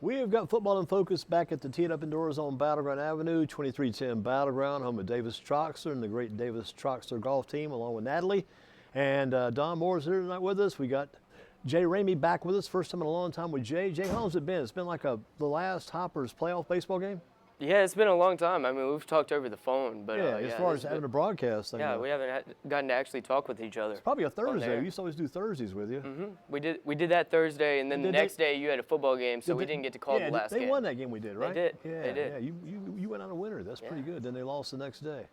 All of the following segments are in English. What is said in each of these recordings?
We have got football in focus back at the Tee It Up Indoors on Battleground Avenue, 2310 Battleground, home of Davis Troxler and the great Davis Troxler golf team, along with Natalie. And Don Moore's here tonight with us. We got Jay Ramey back with us, first time in a long time with Jay. Jay, how long's it been? It's been like the last Hoppers playoff baseball game? Yeah, it's been a long time. I mean, we've talked over the phone, but as far as having a broadcast thing. Yeah, we haven't gotten to actually talk with each other. It's probably a Thursday. We used to always do Thursdays with you. Mm-hmm. We did that Thursday, and then the next day you had a football game, so we didn't get to call the last game. They won that game we did, right? They did. Yeah, they did. Yeah, you went on a winner. That's pretty good. Then they lost the next day.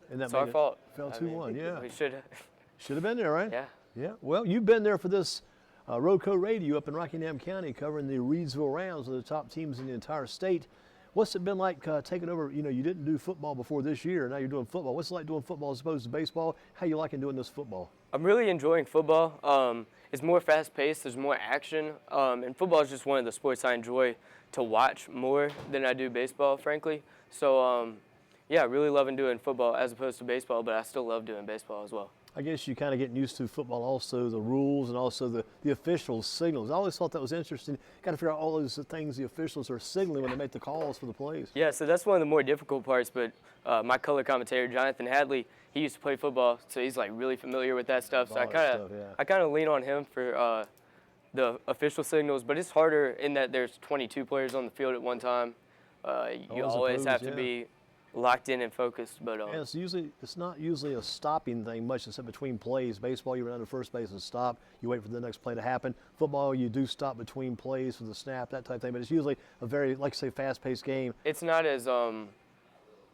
And that it's our fault. Fell 2-1, yeah. We should have been there, right? Yeah. Yeah. Well, you've been there for this RoCo Radio up in Rockingham County, covering the Reidsville Rams, one of the top teams in the entire state. What's it been like taking over? You know, you didn't do football before this year. Now you're doing football. What's it like doing football as opposed to baseball? How you liking doing this football? I'm really enjoying football. It's more fast-paced. There's more action. And football is just one of the sports I enjoy to watch more than I do baseball, frankly. So, yeah, really loving doing football as opposed to baseball, but I still love doing baseball as well. I guess you kind of getting used to football also, the rules and also the officials' signals. I always thought that was interesting. Got to figure out all those things the officials are signaling when they make the calls for the plays. Yeah, so that's one of the more difficult parts, but my color commentator, Jonathan Hadley, he used to play football, so he's like really familiar with that stuff. So I kind of lean on him for the official signals, but it's harder in that there's 22 players on the field at one time. You always have to be locked in and focused, but yeah, it's not usually a stopping thing much, except between plays. Baseball, you run to first base and stop. You wait for the next play to happen. Football, you do stop between plays for the snap, that type of thing. But it's usually a very, like say, fast-paced game. It's not as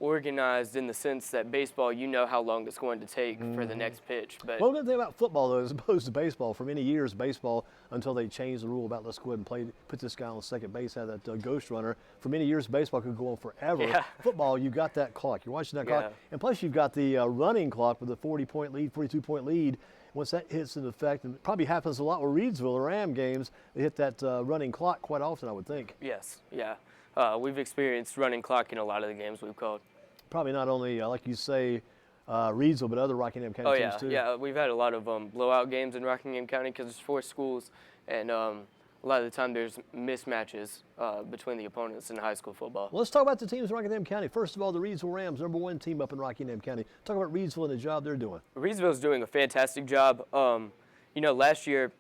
organized in the sense that baseball, you know how long it's going to take for the next pitch. But well, the good thing about football, though, as opposed to baseball, for many years, baseball, until they changed the rule about let's go ahead and put this guy on second base, have that ghost runner, for many years, baseball could go on forever. Yeah. Football, you've got that clock. You're watching that clock. And plus, you've got the running clock with a 40-point lead, 42-point lead. Once that hits into effect, and it probably happens a lot with Reidsville or Ram games, they hit that running clock quite often, I would think. Yes, yeah. We've experienced running clock in a lot of the games we've called. Probably not only, like you say, Reidsville, but other Rockingham County teams too. Yeah, we've had a lot of blowout games in Rockingham County because there's 4 schools, and a lot of the time there's mismatches between the opponents in high school football. Well, let's talk about the teams in Rockingham County. First of all, the Reidsville Rams, #1 team up in Rockingham County. Talk about Reidsville and the job they're doing. Reidsville's doing a fantastic job. You know, last year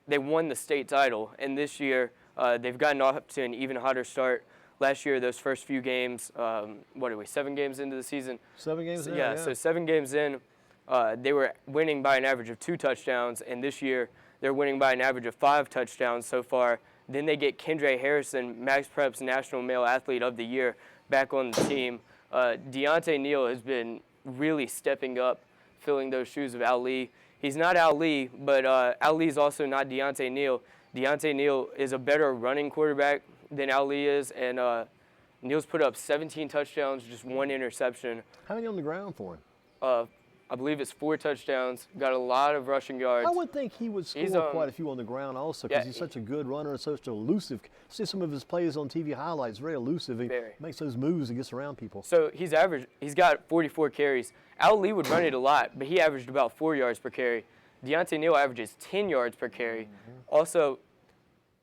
they won the state title, and this year they've gotten off to an even hotter start. Last year, those first few games, what are we, 7 games into the season? 7 games in? Yeah, so 7 games in, they were winning by an average of 2 touchdowns, and this year they're winning by an average of 5 touchdowns so far. Then they get Kendra Harrison, Max Prep's National Male Athlete of the Year, back on the team. Deontay Neal has been really stepping up, filling those shoes of Al Lee. He's not Al Lee, but Al Lee's also not Deontay Neal. Deontay Neal is a better running quarterback than Al Lee is, and Neal's put up 17 touchdowns, just 1 interception. How many on the ground for him? I believe it's 4 touchdowns, got a lot of rushing yards. I would think he would score quite a few on the ground also, because he's such a good runner and such elusive. See some of his plays on TV highlights, very elusive. He makes those moves and gets around people. So he's got 44 carries. Al Lee would run it a lot, but he averaged about 4 yards per carry. Deontay Neal averages 10 yards per carry. Also,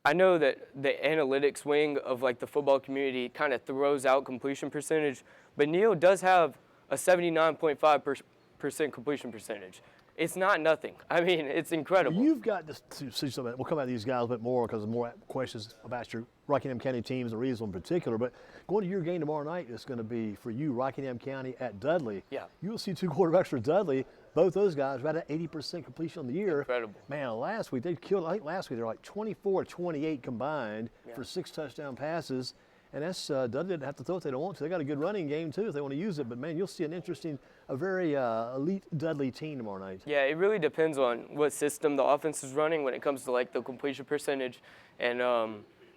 I know that the analytics wing of like the football community kind of throws out completion percentage, but Neal does have a 79.5% completion percentage. It's not nothing. I mean, it's incredible. You've got to see something. We'll come at these guys a bit more because more questions about your Rockingham County teams and Reidsville in particular. But going to your game tomorrow night is going to be for you, Rockingham County at Dudley. Yeah. You'll see 2 quarterbacks for Dudley. Both those guys right at 80% completion on the year. Incredible. Man, last week they killed. I think last week they were like 24-28 combined for 6 touchdown passes. And that's Dudley didn't have to throw it if they don't want to. They got a good running game too if they want to use it. But man, you'll see an interesting, a very elite Dudley team tomorrow night. Yeah, it really depends on what system the offense is running when it comes to like the completion percentage and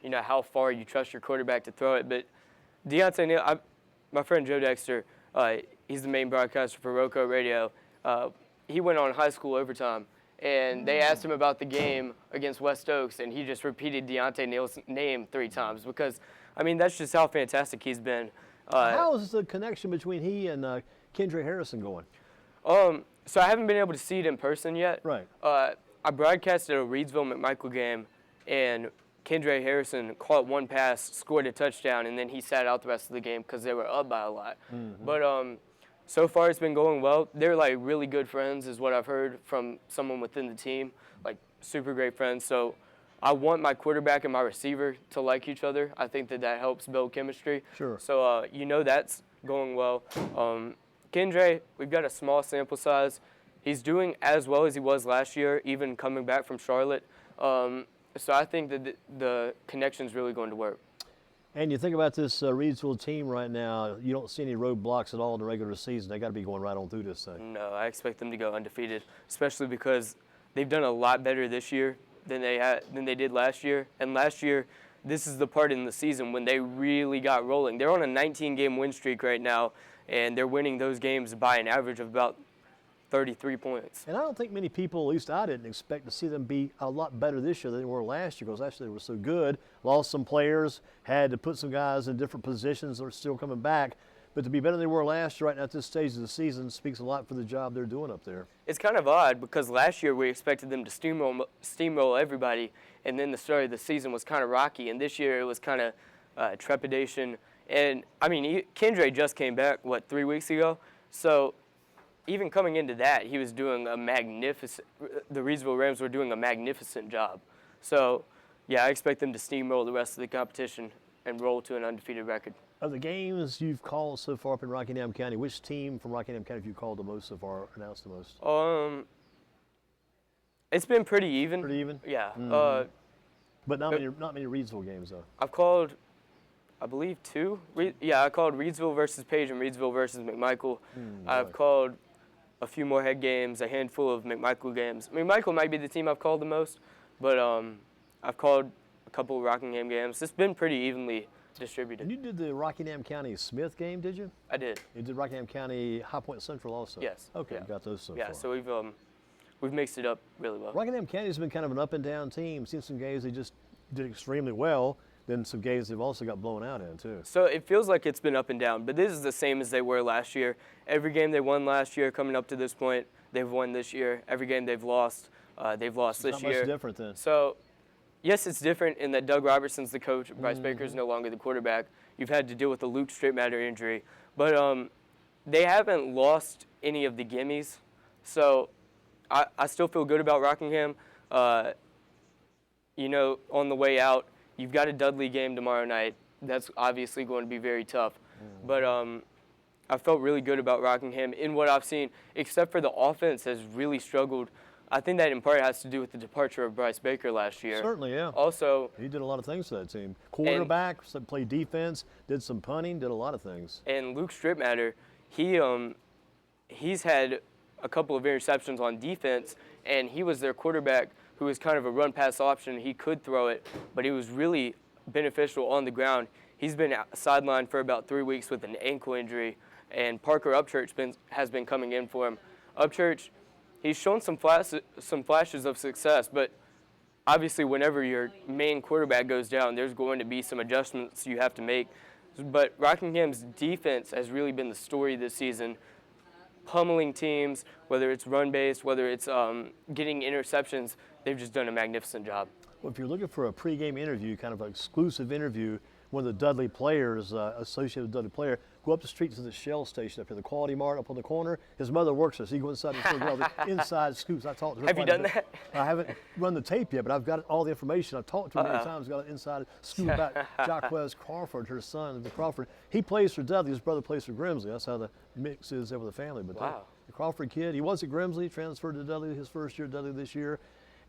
you know how far you trust your quarterback to throw it. But Deontay Neal, my friend Joe Dexter, he's the main broadcaster for RoCo Radio. He went on high school overtime, and they asked him about the game against West Oaks, and he just repeated Deontay Neal's name 3 times because, I mean, that's just how fantastic he's been. How is the connection between he and Kendra Harrison going? So I haven't been able to see it in person yet. Right. I broadcasted a Reidsville McMichael game, and Kendra Harrison caught one pass, scored a touchdown, and then he sat out the rest of the game because they were up by a lot. But so far it's been going well. They're like really good friends is what I've heard from someone within the team, like super great friends. So I want my quarterback and my receiver to like each other. I think that helps build chemistry. Sure. So, that's going well. Kendra, we've got a small sample size. He's doing as well as he was last year, even coming back from Charlotte. So I think that the connection's really going to work. And you think about this Reidsville team right now, you don't see any roadblocks at all in the regular season. They got to be going right on through this thing. No, I expect them to go undefeated, especially because they've done a lot better this year than they did last year. And last year, this is the part in the season when they really got rolling. They're on a 19-game win streak right now, and they're winning those games by an average of about 33 points. And I don't think many people, at least I didn't expect to see them be a lot better this year than they were last year, because last year they were so good. Lost some players, had to put some guys in different positions that are still coming back. But to be better than they were last year right now at this stage of the season speaks a lot for the job they're doing up there. It's kind of odd because last year we expected them to steamroll everybody, and then the start of the season was kind of rocky, and this year it was kind of trepidation. And, I mean, Kendra just came back, 3 weeks ago? So even coming into that, he was doing the Reidsville Rams were doing a magnificent job. So, yeah, I expect them to steamroll the rest of the competition and roll to an undefeated record. Of the games you've called so far up in Rockingham County, which team from Rockingham County have you called the most so far, announced the most? It's been pretty even. Pretty even? Yeah. But not many Reidsville games, though. I've called, I believe, 2. I called Reidsville versus Page and Reidsville versus McMichael. I've called a few more head games, a handful of McMichael games. McMichael might be the team I've called the most, but I've called a couple of Rockingham games. It's been pretty evenly distributed. And you did the Rockingham County Smith game, did you? I did. You did Rockingham County High Point Central also? Yes. Okay, yeah. you got those so far. Yeah, so we've mixed it up really well. Rockingham County's been kind of an up and down team. Seen some games they just did extremely well, then some games they've also got blown out in too. So it feels like it's been up and down, but this is the same as they were last year. Every game they won last year coming up to this point, they've won this year. Every game they've lost this year. Not much different then. So, yes, it's different in that Doug Robertson's the coach, Bryce Baker's no longer the quarterback. You've had to deal with the Luke Strittmatter injury. But they haven't lost any of the gimmies. So I still feel good about Rockingham. On the way out, you've got a Dudley game tomorrow night. That's obviously going to be very tough. But I felt really good about Rockingham in what I've seen, except for the offense has really struggled. I think that in part has to do with the departure of Bryce Baker last year. Certainly, yeah. Also, he did a lot of things for that team. Quarterback, played defense, did some punting, did a lot of things. And Luke Strittmatter, he's had a couple of interceptions on defense, and he was their quarterback who was kind of a run-pass option. He could throw it, but he was really beneficial on the ground. He's been sidelined for about 3 weeks with an ankle injury, and Parker Upchurch has been coming in for him. Upchurch, he's shown some flashes of success, but obviously whenever your main quarterback goes down, there's going to be some adjustments you have to make. But Rockingham's defense has really been the story this season, pummeling teams, whether it's run-based, whether it's getting interceptions. They've just done a magnificent job. Well, if you're looking for a pregame interview, kind of an exclusive interview, one of the Dudley players, associated with Dudley player, go up the street to the Shell station up here, the Quality Mart up on the corner. His mother works there, so you go inside and get all the inside scoops. I talked to her. Have you done that? I haven't run the tape yet, but I've got all the information. I've talked to her many times, got an inside scoop about Jacquez Crawford, her son, the Crawford. He plays for Dudley. His brother plays for Grimsley. That's how the mix is there with the family. But wow. The Crawford kid, he was at Grimsley, transferred to Dudley his first year, Dudley this year.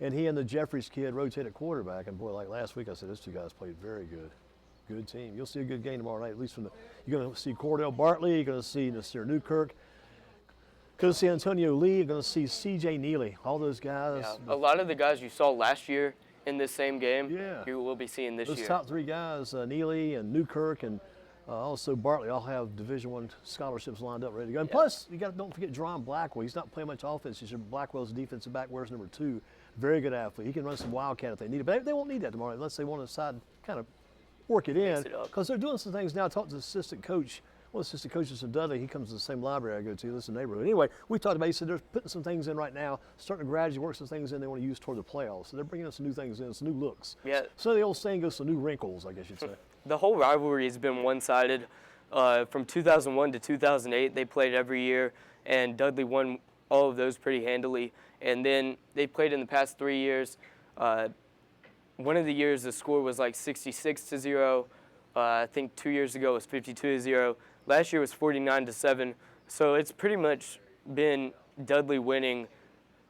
And he and the Jeffries kid rotated quarterback. And boy, like last week, I said, those two guys played very good. Good team. You'll see a good game tomorrow night, at least from you're going to see Cordell Bartley, you're going to see Nasir Newkirk, going to see Antonio Lee, you're going to see C.J. Neely, all those guys. Yeah, a lot of the guys you saw last year in this same game, yeah, you will be seeing this year. Those top 3 guys, Neely and Newkirk and also Bartley, all have Division I scholarships lined up, ready to go. And plus, don't forget Jerron Blackwell. He's not playing much offense. He's Blackwell's defensive back, wears number 2. Very good athlete. He can run some wildcat if they need it. But they won't need that tomorrow unless they want to decide kind of work it in, because they're doing some things now. I talked to the assistant coach Well, assistant coach is Dudley. He comes to the same library I go to. This is the neighborhood. Anyway, we talked about, he said they're putting some things in right now, starting to gradually work some things in they want to use toward the playoffs. So they're bringing us some new things in, some new looks. Yeah. So the old saying goes, some new wrinkles, I guess you'd say. The whole rivalry has been one-sided. From 2001 to 2008, they played every year, and Dudley won all of those pretty handily. And then they played in the past 3 years. One of the years the score was like 66-0. I think 2 years ago it was 52-0. Last year was 49-7. So it's pretty much been Dudley winning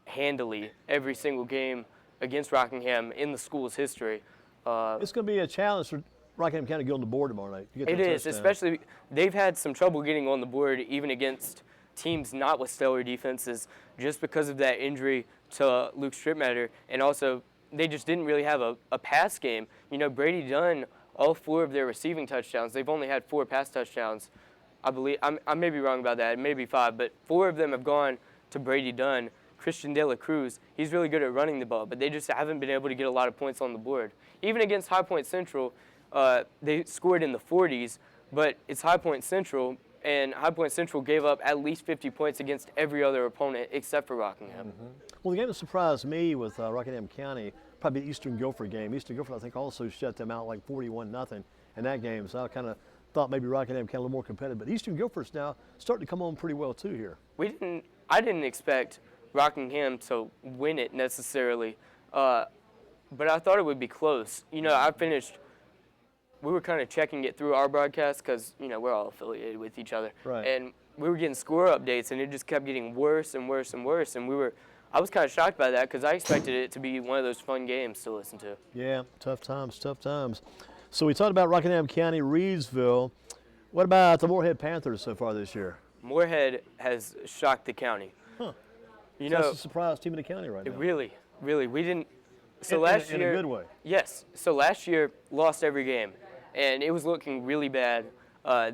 handily every single game against Rockingham in the school's history. It's going to be a challenge for Rockingham County to get on the board tomorrow night. It is, especially they've had some trouble getting on the board even against teams not with stellar defenses just because of that injury to Luke Stripmatter. And also, they just didn't really have a pass game. You know, Brady Dunn, all 4 of their receiving touchdowns, they've only had 4 pass touchdowns. I believe, I may be wrong about that, it may be 5, but 4 of them have gone to Brady Dunn. Christian De La Cruz, he's really good at running the ball, but they just haven't been able to get a lot of points on the board. Even against High Point Central, they scored in the 40s, but it's High Point Central, and High Point Central gave up at least 50 points against every other opponent except for Rockingham. Mm-hmm. Well, the game that surprised me with Rockingham County, probably the Eastern Guilford game. Eastern Guilford, I think, also shut them out like 41-0 in that game, so I kind of thought maybe Rockingham County a little more competitive. But Eastern Guilford's now starting to come on pretty well, too, here. I didn't expect Rockingham to win it necessarily, but I thought it would be close. You know, we were kind of checking it through our broadcast because, you know, we're all affiliated with each other. Right. And we were getting score updates, and it just kept getting worse and worse and worse. And I was kind of shocked by that because I expected it to be one of those fun games to listen to. Yeah, tough times, tough times. So we talked about Rockingham County, Reedsville. What about the Moorhead Panthers so far this year? Moorhead has shocked the county. Huh. You So know, that's a surprise team in the county right now. Really, we didn't. So in last year, a good way. Yes. So last year, lost every game, and it was looking really bad.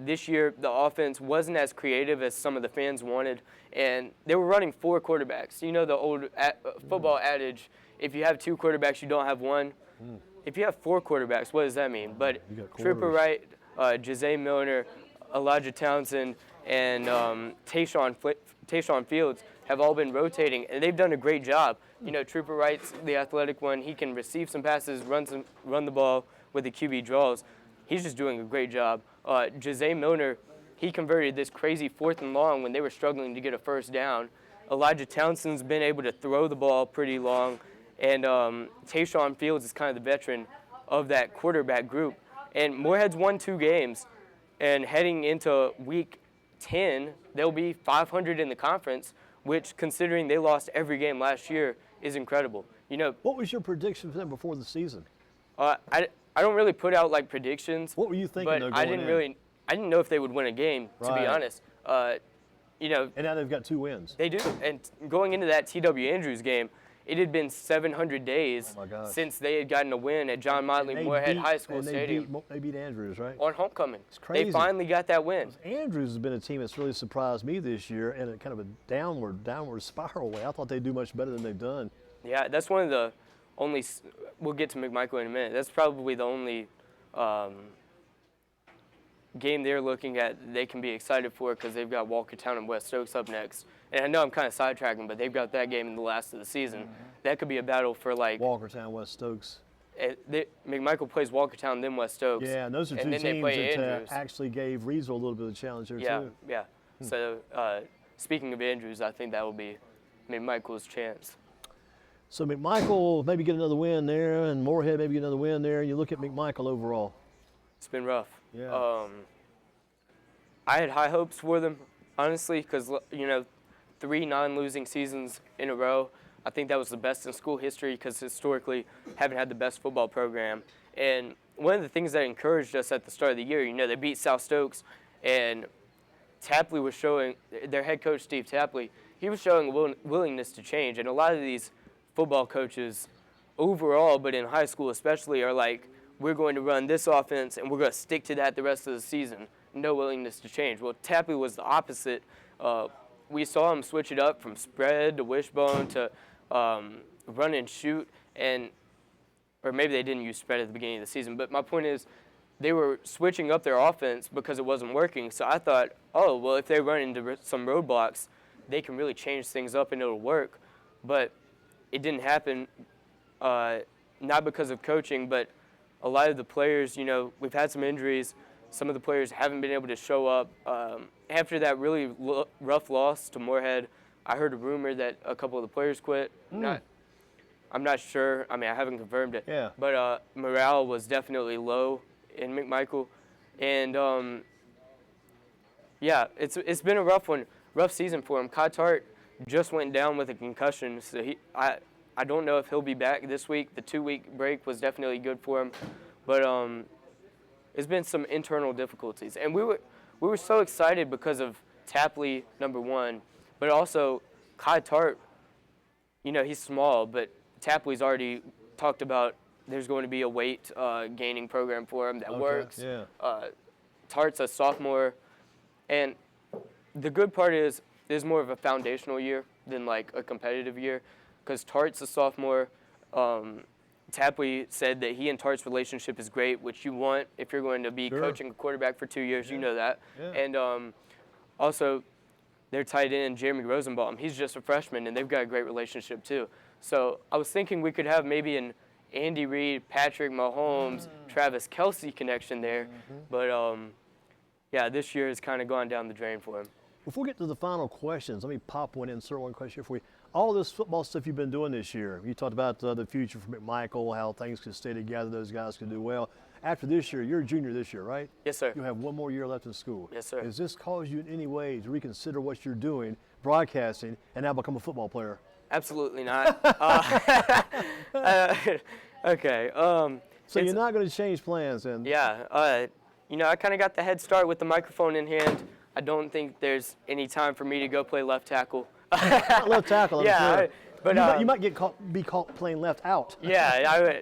This year, the offense wasn't as creative as some of the fans wanted, and they were running 4 quarterbacks. You know the old football adage, if you have 2 quarterbacks, you don't have one. If you have 4 quarterbacks, what does that mean? But Trooper Wright, Jose Milner, Elijah Townsend, and Tayshawn Fields have all been rotating, and they've done a great job. You know, Trooper Wright's the athletic one. He can receive some passes, run the ball with the QB draws. He's just doing a great job. Jose Milner, he converted this crazy 4th and long when they were struggling to get a first down. Elijah Townsend's been able to throw the ball pretty long, and Tayshawn Fields is kind of the veteran of that quarterback group. And Moorhead's won 2 games, and heading into week 10, they'll be 500 in the conference, which, considering they lost every game last year, is incredible. You know, what was your prediction for them before the season? I don't really put out like predictions. What were you thinking? But I didn't know if they would win a game, to be honest. You know, and now they've got 2 wins. They do. And going into that T.W. Andrews game, it had been 700 days since they had gotten a win at John Motley Moorhead High School Stadium. They beat Andrews, right? On homecoming. It's crazy. They finally got that win. Andrews has been a team that's really surprised me this year in a kind of a downward spiral way. I thought they'd do much better than they've done. Yeah, that's one of the only – we'll get to McMichael in a minute. That's probably the only game they're looking at they can be excited for because they've got Walkertown and West Oaks up next. And I know I'm kind of sidetracking, but they've got that game in the last of the season. That could be a battle for like Walkertown, West Oaks. McMichael plays Walkertown, then West Oaks. Yeah, and those are 2 teams that actually gave Reedsville a little bit of a challenge there too. Yeah. So speaking of Andrews, I think that will be McMichael's chance. So McMichael maybe get another win there, and Moorhead maybe get another win there. And you look at McMichael overall. It's been rough. Yeah. I had high hopes for them, honestly, because, you know, 3 non-losing seasons in a row. I think that was the best in school history because historically haven't had the best football program. And one of the things that encouraged us at the start of the year, you know, they beat South Stokes, and Tapley was showing, their head coach, Steve Tapley, he was showing a willingness to change. And a lot of these football coaches overall, but in high school especially, are like, we're going to run this offense and we're going to stick to that the rest of the season. No willingness to change. Well, Tapley was the opposite. We saw him switch it up from spread to wishbone to run and shoot, or maybe they didn't use spread at the beginning of the season. But my point is, they were switching up their offense because it wasn't working. So I thought, oh, well, if they run into some roadblocks, they can really change things up and it'll work. But it didn't happen, not because of coaching, but a lot of the players, we've had some injuries. Some of the players haven't been able to show up. After that really rough loss to Moorhead, I heard a rumor that a couple of the players quit. I'm not sure. I mean, I haven't confirmed it. Yeah. But morale was definitely low in McMichael. And, yeah, it's been a rough season for him. Kai Tart just went down with a concussion, so I don't know if he'll be back this week. The 2-week break was definitely good for him. But it's been some internal difficulties. And we were so excited because of Tapley, number one, but also Kai Tart, he's small, but Tapley's already talked about there's going to be a weight gaining program for him that works. Yeah. Tart's a sophomore. And the good part is more of a foundational year than like a competitive year because Tart's a sophomore. Tapley said that he and Tart's relationship is great, which you want if you're going to be coaching a quarterback for 2 years. You know that. Yeah. And also, their tight end, Jeremy Rosenbaum, he's just a freshman, and they've got a great relationship too. So I was thinking we could have maybe an Andy Reid, Patrick Mahomes, Travis Kelce connection there. But, yeah, this year has kind of gone down the drain for him. Before we get to the final questions, let me pop one, insert one question for you. All this football stuff you've been doing this year, you talked about the future for McMichael, how things could stay together, those guys could do well. After this year, you're a junior this year, right? Yes, sir. You have one more year left in school. Yes, sir. Has this caused you in any way to reconsider what you're doing, broadcasting, and now become a football player? Absolutely not. Okay. So you're not going to change plans then? Yeah. I kind of got the head start with the microphone in hand. I don't think there's any time for me to go play left tackle. Not left tackle, I'm yeah, sure. but you might be caught playing left out. Yeah,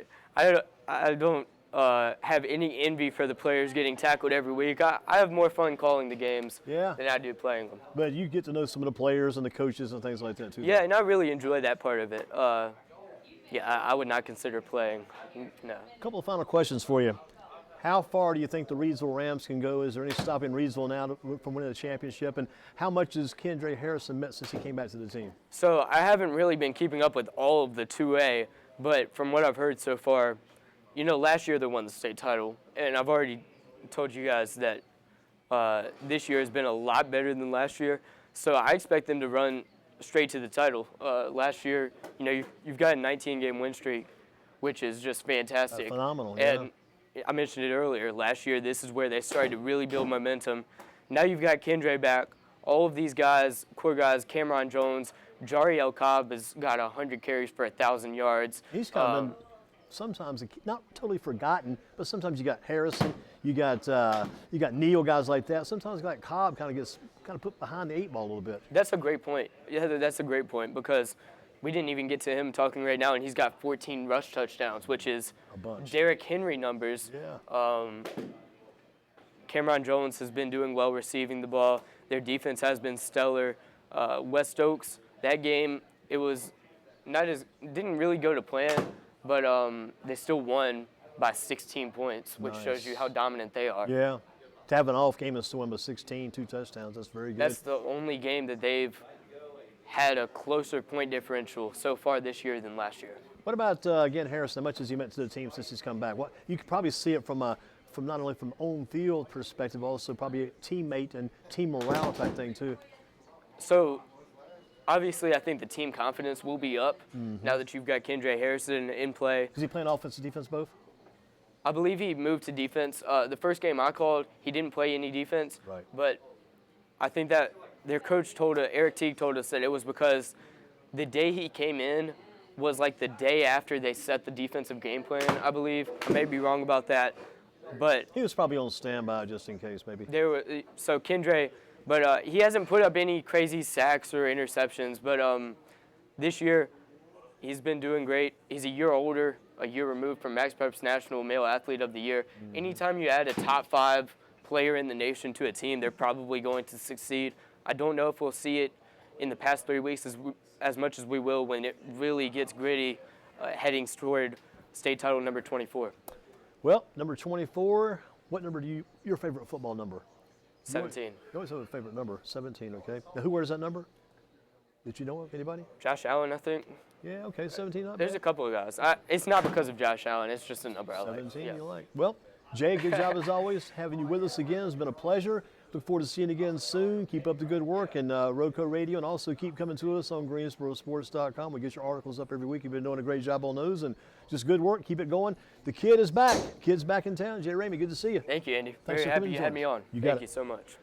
I don't have any envy for the players getting tackled every week. I have more fun calling the games than I do playing them. But you get to know some of the players and the coaches and things like that too. Yeah, and I really enjoy that part of it. I would not consider playing. No. A couple of final questions for you. How far do you think the Reidsville Rams can go? Is there any stopping Reidsville now from winning the championship? And how much has Kendra Harrison met since he came back to the team? So I haven't really been keeping up with all of the 2A, but from what I've heard so far, last year they won the state title, and I've already told you guys that this year has been a lot better than last year. So I expect them to run straight to the title. Last year, you've got a 19-game win streak, which is just fantastic. That's phenomenal, And I mentioned it earlier. Last year, this is where they started to really build momentum. Now you've got Kendra back. All of these guys, core guys, Cameron Jones, Jari El Cobb has got 100 carries for 1,000 yards. He's kind of been sometimes not totally forgotten, but sometimes you got Harrison, you got Neal, guys like that. Sometimes like Cobb kind of gets put behind the 8 ball a little bit. That's a great point. Yeah, that's a great point because we didn't even get to him talking right now, and he's got 14 rush touchdowns, which is a bunch. Derrick Henry numbers. Yeah. Cameron Jones has been doing well receiving the ball. Their defense has been stellar. West Oaks, that game, it was didn't really go to plan, but they still won by 16 points, which shows you how dominant they are. Yeah. To have an off game and still win by 16, 2 touchdowns, that's very good. That's the only game that they've had a closer point differential so far this year than last year. What about, again, Harrison, how much has he meant to the team since he's come back? You could probably see it from not only from on-field perspective, also probably a teammate and team morale type thing too. So, obviously, I think the team confidence will be up now that you've got Kendra Harrison in play. Is he playing offense and defense both? I believe he moved to defense. The first game I called, he didn't play any defense. Right. But I think that their coach Eric Teague told us that it was because the day he came in was like the day after they set the defensive game plan, I believe. I may be wrong about that, but he was probably on standby just in case, maybe. So Kendra, but he hasn't put up any crazy sacks or interceptions. But this year, he's been doing great. He's a year older, a year removed from Max Preps National Male Athlete of the Year. Anytime you add a top 5 player in the nation to a team, they're probably going to succeed. I don't know if we'll see it in the past 3 weeks as much as we will when it really gets gritty heading toward state title number 24. Well, number 24, What number your favorite football number? 17. You always have a favorite number, 17, okay. Now, who wears that number? Did you know of anybody? Josh Allen, I think. Yeah, okay, 17. Not There's bad. a couple of guys. It's not because of Josh Allen. It's just a number I like. 17 Yeah. you like. Well, Jay, good job as always. Having you with us again has been a pleasure. Look forward to seeing you again soon. Keep up the good work and RoCo Radio, and also keep coming to us on GreensboroSports.com. We get your articles up every week. You've been doing a great job on those, and just good work. Keep it going. The kid is back. Kid's back in town. Jay Ramey, good to see you. Thank you, Andy. Thanks Very for happy coming you to had join me us. on. You got Thank it. you so much.